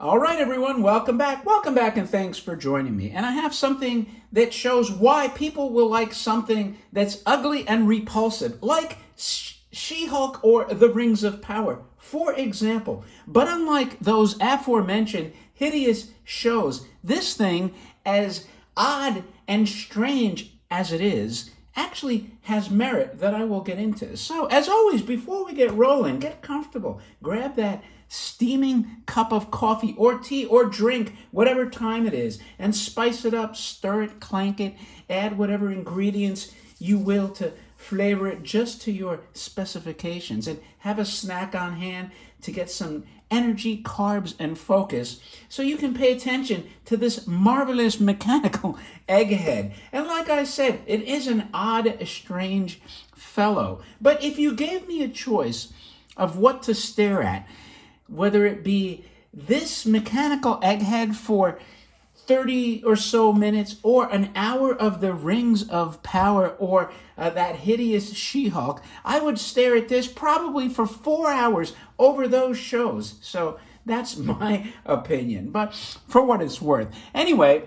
All right, everyone, welcome back. Welcome back, and thanks for joining me. And I have something that shows why people will like something that's ugly and repulsive, like She-Hulk or The Rings of Power, for example. But unlike those aforementioned hideous shows, this thing, as odd and strange as it is, actually has merit that I will get into. So, as always, before we get rolling, get comfortable. Grab that steaming cup of coffee or tea or drink, whatever time it is, and spice it up, stir it, clank it, add whatever ingredients you will to flavor it just to your specifications, and have a snack on hand to get some energy, carbs, and focus so you can pay attention to this marvelous mechanical egghead. And like I said, it is an odd, strange fellow. But if you gave me a choice of what to stare at, whether it be this mechanical egghead for 30 or so minutes, or an hour of the Rings of Power, or that hideous She-Hulk, I would stare at this probably for 4 hours over those shows. So that's my opinion, but for what it's worth. Anyway,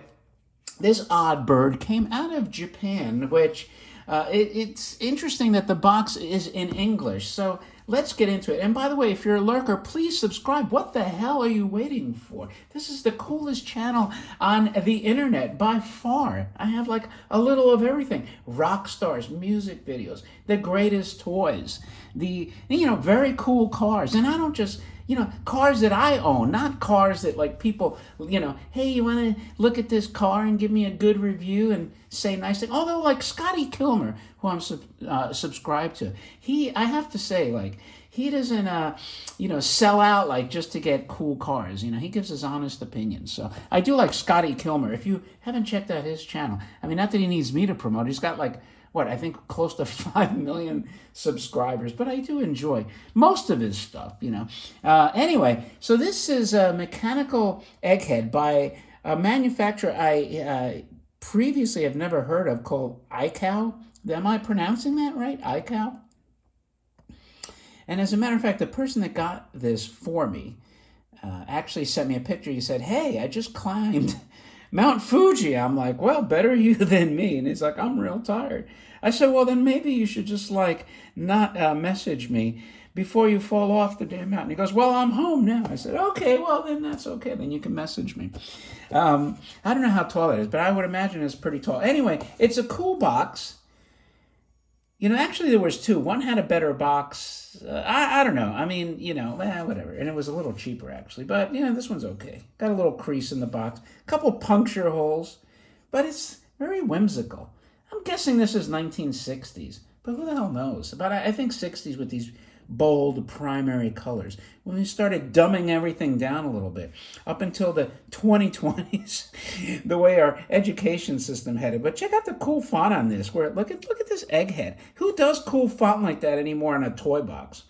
this odd bird came out of Japan, which it's interesting that the box is in English. So let's get into it. And by the way, if you're a lurker, please subscribe. What the hell are you waiting for? This is the coolest channel on the internet by far. I have like a little of everything. Rock stars, music videos, the greatest toys, the, very cool cars. And I don't just, cars that I own, not cars that like people, hey, you want to look at this car and give me a good review and say nice things. Although like Scotty Kilmer, who I'm subscribed to, I have to say, like, he doesn't, sell out like just to get cool cars. He gives his honest opinion. So I do like Scotty Kilmer. If you haven't checked out his channel, I mean, not that he needs me to promote. He's got like, I think close to 5 million subscribers, but I do enjoy most of his stuff, Anyway, so this is a mechanical egghead by a manufacturer I previously have never heard of, called Eikow. Am I pronouncing that right? Eikow? And as a matter of fact, the person that got this for me actually sent me a picture. He said, hey, I just climbed Mount Fuji. I'm like, well, better you than me. And he's like, I'm real tired. I said, well, then maybe you should just like not message me before you fall off the damn mountain. He goes, well, I'm home now. I said, okay, well, then that's okay. Then you can message me. I don't know how tall it is, but I would imagine it's pretty tall. Anyway, it's a cool box. Actually there was two. One had a better box. I don't know. I mean, whatever. And it was a little cheaper, actually. But, this one's okay. Got a little crease in the box. A couple puncture holes. But it's very whimsical. I'm guessing this is 1960s. But who the hell knows? But I think 60s with these bold primary colors. When we started dumbing everything down a little bit, up until the 2020s, the way our education system headed. But check out the cool font on this. Where look at this egghead. Who does cool font like that anymore in a toy box?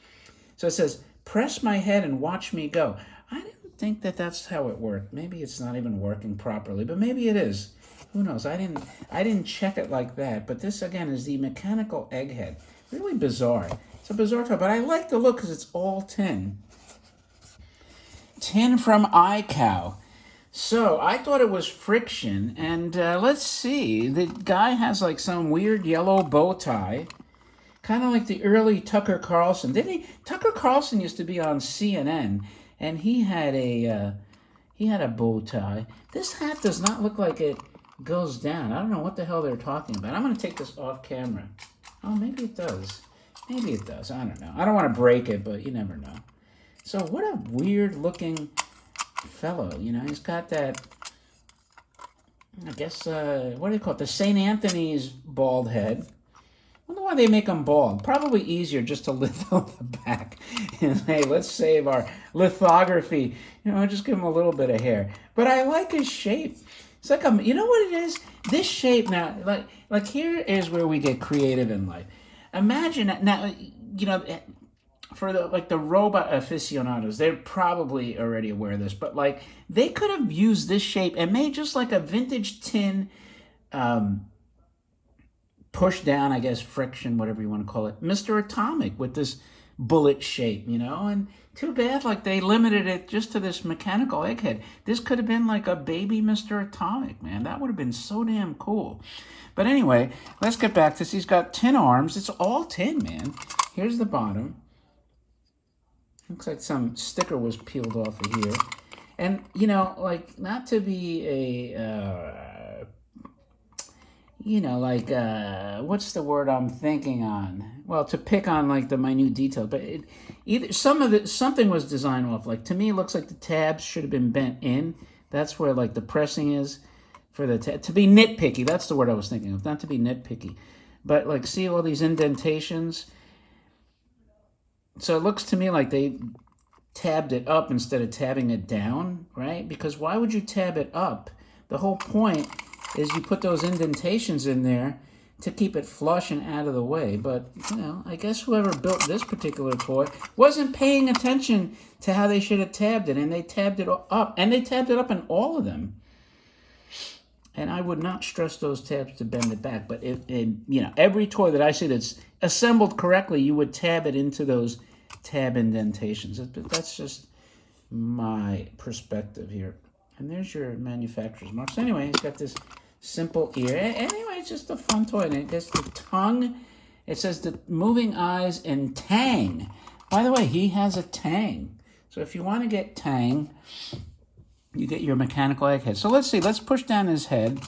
So it says, "Press my head and watch me go." I didn't think that that's how it worked. Maybe it's not even working properly, but maybe it is. Who knows? I didn't check it like that. But this again is the mechanical egghead. Really bizarre. It's a bizarre toy, but I like the look because it's all tin. Tin from Eikow. So I thought it was friction, and let's see. The guy has like some weird yellow bow tie, kind of like the early Tucker Carlson. Didn't he? Tucker Carlson used to be on CNN, and he had a bow tie. This hat does not look like it goes down. I don't know what the hell they're talking about. I'm going to take this off camera. Oh, maybe it does. Maybe it does. I don't know. I don't want to break it, but you never know. So what a weird looking fellow. He's got that, I guess, what do they call it? The St. Anthony's bald head. I wonder why they make them bald. Probably easier just to litho the back. And hey, let's save our lithography. Just give him a little bit of hair. But I like his shape. It's like you know what it is? This shape now, like here is where we get creative in life. Imagine now, for the robot aficionados, they're probably already aware of this, but like they could have used this shape and made just like a vintage tin, push down, I guess, friction, whatever you want to call it, Mr. Atomic with this bullet shape, and Too bad, like, they limited it just to this mechanical egghead. This could have been like a baby Mr. Atomic, man. That would have been so damn cool. But anyway, let's get back to this. He's got tin arms. It's all tin, man. Here's the bottom. Looks like some sticker was peeled off of here. And, you know, like, not to be a, what's the word I'm thinking on? Well, to pick on, like, the minute detail. But something was designed off. Like, to me, it looks like the tabs should have been bent in. That's where, like, the pressing is for the tab. To be nitpicky, that's the word I was thinking of. Not to be nitpicky. But, like, see all these indentations? So it looks to me like they tabbed it up instead of tabbing it down, right? Because why would you tab it up? The whole point is you put those indentations in there to keep it flush and out of the way. But, you know, I guess whoever built this particular toy wasn't paying attention to how they should have tabbed it, and they tabbed it up. And they tabbed it up in all of them. And I would not stress those tabs to bend it back. But, every toy that I see that's assembled correctly, you would tab it into those tab indentations. That's just my perspective here. And there's your manufacturer's marks. Anyway, he's got this simple ear. Anyway, it's just a fun toy. And it gets the tongue. It says the moving eyes and Tang. By the way, he has a Tang. So if you want to get Tang, you get your mechanical egghead. So let's see. Let's push down his head.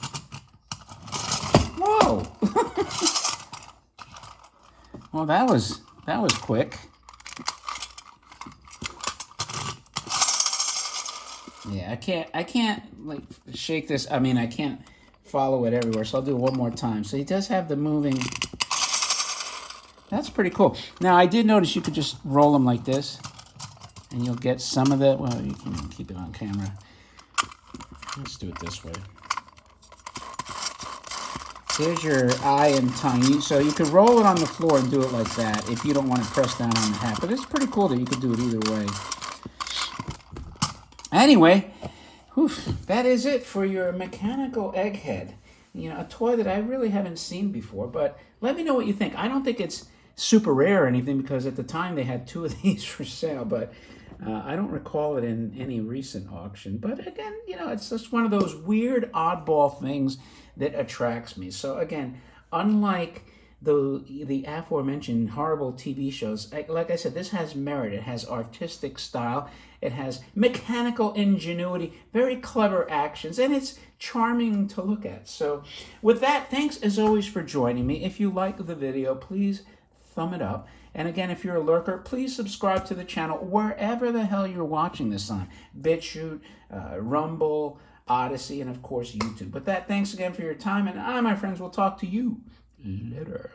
Whoa! Well, that was quick. Yeah, I can't like shake this. I mean, I can't follow it everywhere, so I'll do it one more time. So he does have the moving. That's pretty cool. Now, I did notice you could just roll them like this, and you'll get some of the, well, you can keep it on camera. Let's do it this way. Here's your eye and tongue. So you could roll it on the floor and do it like that if you don't want to press down on the hat. But it's pretty cool that you could do it either way. Anyway, that is it for your mechanical egghead. You know, a toy that I really haven't seen before. But let me know what you think. I don't think it's super rare or anything because at the time they had 2 of these for sale. But I don't recall it in any recent auction. But again, you know, it's just one of those weird oddball things that attracts me. So again, unlike the aforementioned horrible TV shows, like I said, this has merit. It has artistic style. It has mechanical ingenuity, very clever actions, and it's charming to look at. So with that, thanks as always for joining me. If you like the video, please thumb it up. And again, if you're a lurker, please subscribe to the channel wherever the hell you're watching this on. BitChute, Rumble, Odyssey, and of course YouTube. With that, thanks again for your time, and I, my friends, will talk to you later.